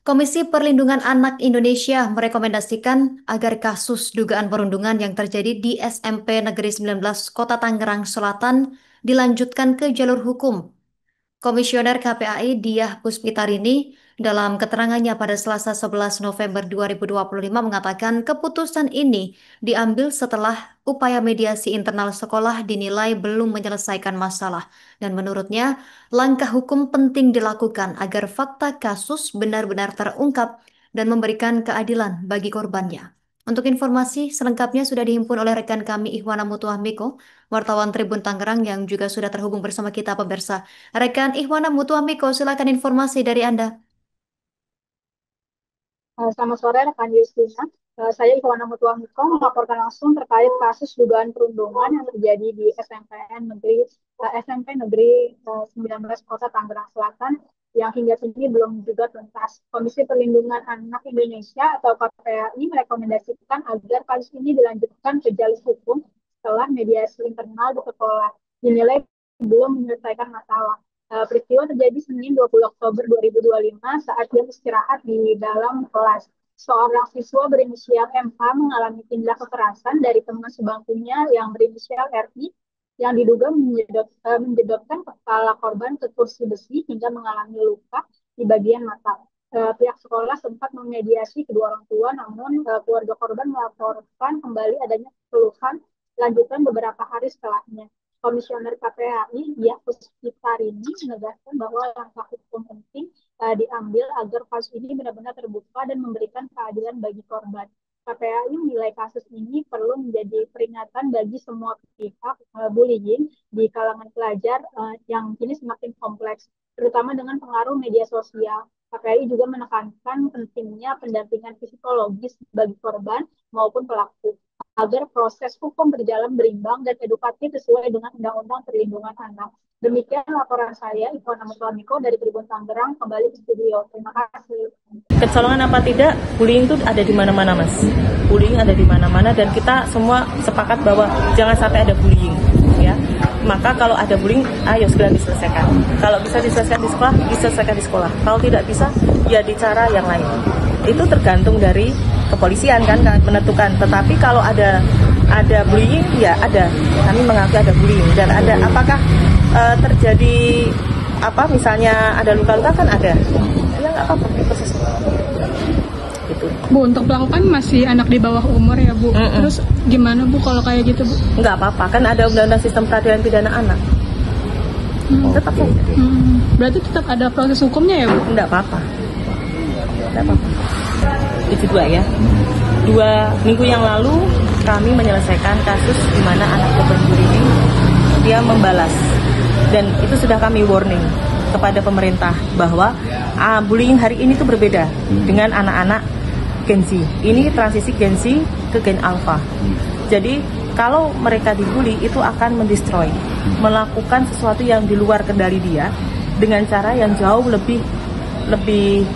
Komisi Perlindungan Anak Indonesia merekomendasikan agar kasus dugaan perundungan yang terjadi di SMP Negeri 19 Kota Tangerang Selatan dilanjutkan ke jalur hukum. Komisioner KPAI Diah Puspitarini dalam keterangannya pada Selasa 11 November 2025 mengatakan keputusan ini diambil setelah upaya mediasi internal sekolah dinilai belum menyelesaikan masalah dan menurutnya langkah hukum penting dilakukan agar fakta kasus benar-benar terungkap dan memberikan keadilan bagi korbannya. Untuk informasi selengkapnya sudah dihimpun oleh rekan kami Ihwana Mutuahmiko, wartawan Tribun Tangerang yang juga sudah terhubung bersama kita pemirsa. Rekan Ihwana Mutuamiko, silakan informasi dari Anda. Selamat sore rekan Justina. Saya Iwana Mutuamiko melaporkan langsung terkait kasus dugaan perundungan yang terjadi di SMP Negeri 19 Kota Tangerang Selatan yang hingga kini belum juga tuntas. Komisi Perlindungan Anak Indonesia atau KPAI merekomendasikan agar kasus ini dilanjutkan ke jalur hukum setelah mediasi internal di sekolah dinilai belum menyelesaikan masalah. Peristiwa terjadi Senin 20 Oktober 2025 saat dia istirahat di dalam kelas. Seorang siswa berinisial MH mengalami tindak kekerasan dari teman sebangkunya yang berinisial RI yang diduga menjedotkan kepala korban ke kursi besi hingga mengalami luka di bagian mata. Pihak sekolah sempat memediasi kedua orang tua, namun keluarga korban melaporkan kembali adanya keluhan lanjutan beberapa hari setelahnya. Komisioner KPAI Diah Puspitarini menegaskan bahwa langkah hukum penting diambil agar kasus ini benar-benar terbuka dan memberikan keadilan bagi korban. KPAI menilai kasus ini perlu menjadi peringatan bagi semua pihak bullying di kalangan pelajar yang kini semakin kompleks, terutama dengan pengaruh media sosial. KPAI juga menekankan pentingnya pendampingan psikologis bagi korban maupun pelaku agar proses hukum berjalan berimbang dan edukatif sesuai dengan Undang-Undang Perlindungan Anak. Demikian laporan saya, Ivana Mutuamiko dari Tribun Tangerang, kembali ke studio. Terima kasih. Kecolongan apa tidak, bullying itu ada di mana-mana, Mas. Bullying ada di mana-mana dan kita semua sepakat bahwa jangan sampai ada bullying, ya. Maka kalau ada bullying, ayo segera diselesaikan. Kalau bisa diselesaikan di sekolah, diselesaikan di sekolah. Kalau tidak bisa, ya di cara yang lain. Itu tergantung dari kepolisian kan menentukan. Tetapi kalau ada bullying, ya ada. Kami mengakui ada bullying dan ada apakah terjadi misalnya ada luka-luka kan ada. Ya nggak apa-apa proses gitu. Bu, untuk pelaku kan masih anak di bawah umur ya Bu. Terus gimana Bu kalau kayak gitu Bu? Nggak apa-apa, kan ada undang-undang sistem peradilan pidana anak. Tetap saja. Berarti tetap ada proses hukumnya ya Bu? Nggak apa-apa. Nggak apa-apa. Itu dua ya. 2 minggu yang lalu kami menyelesaikan kasus di mana anak korban bullying dia membalas. Dan itu sudah kami warning kepada pemerintah bahwa bullying hari ini tuh berbeda dengan anak-anak Gen Z. Ini transisi Gen Z ke Gen Alpha. Jadi kalau mereka dibully itu akan mendestroy, melakukan sesuatu yang di luar kendali dia dengan cara yang jauh lebih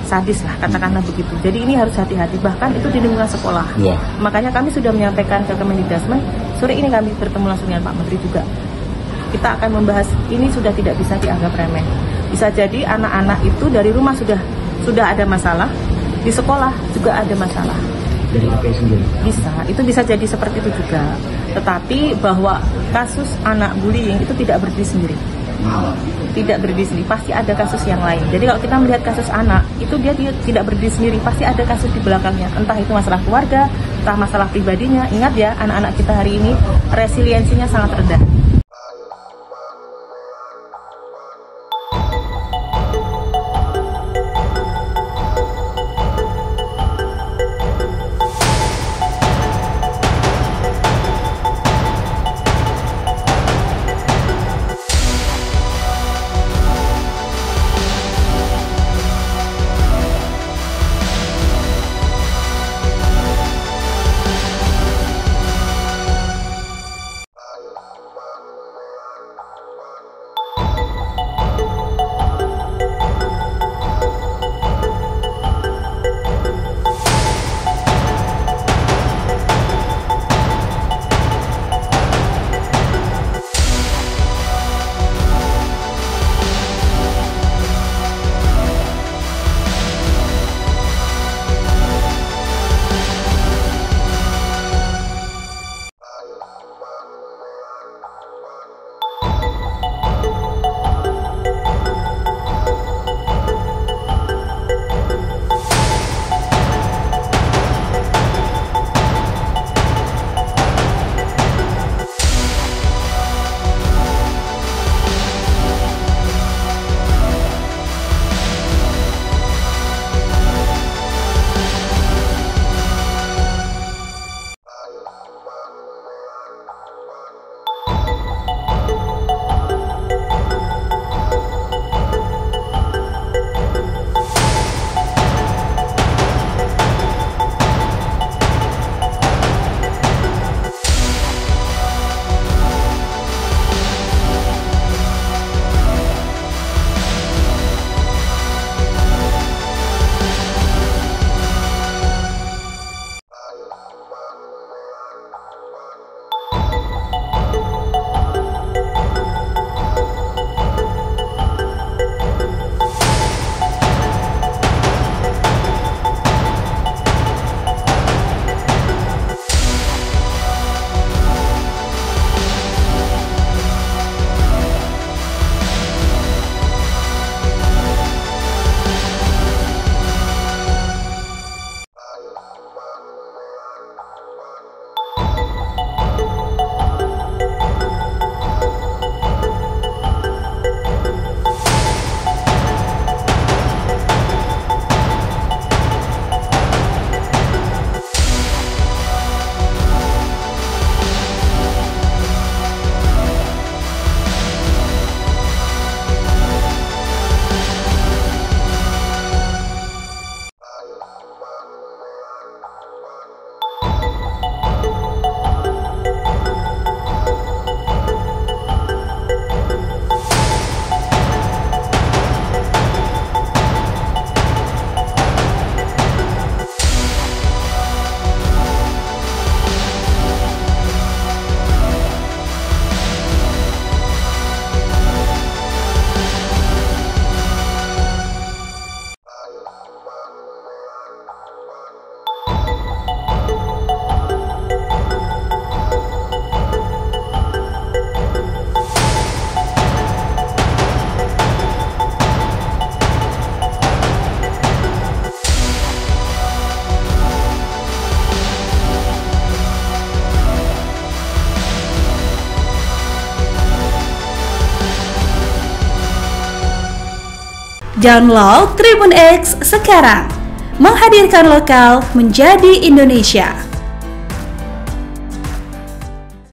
sadis lah, katakanlah begitu. Jadi ini harus hati-hati, bahkan itu di lingkungan sekolah. Makanya kami sudah menyampaikan ke Kemendikbud. Sore ini kami bertemu langsung dengan Pak Menteri juga. Kita akan membahas ini sudah tidak bisa dianggap remeh. Bisa jadi anak-anak itu dari rumah sudah ada masalah, di sekolah juga ada masalah. Bisa, itu bisa jadi seperti itu juga. Tetapi bahwa kasus anak bullying itu tidak berdiri sendiri. Tidak berdiri sendiri, pasti ada kasus yang lain. Jadi kalau kita melihat kasus anak, itu dia tidak berdiri sendiri, pasti ada kasus di belakangnya. Entah itu masalah keluarga, entah masalah pribadinya. Ingat ya, anak-anak kita hari ini resiliensinya sangat rendah. Download Tribun X sekarang. Menghadirkan lokal menjadi Indonesia.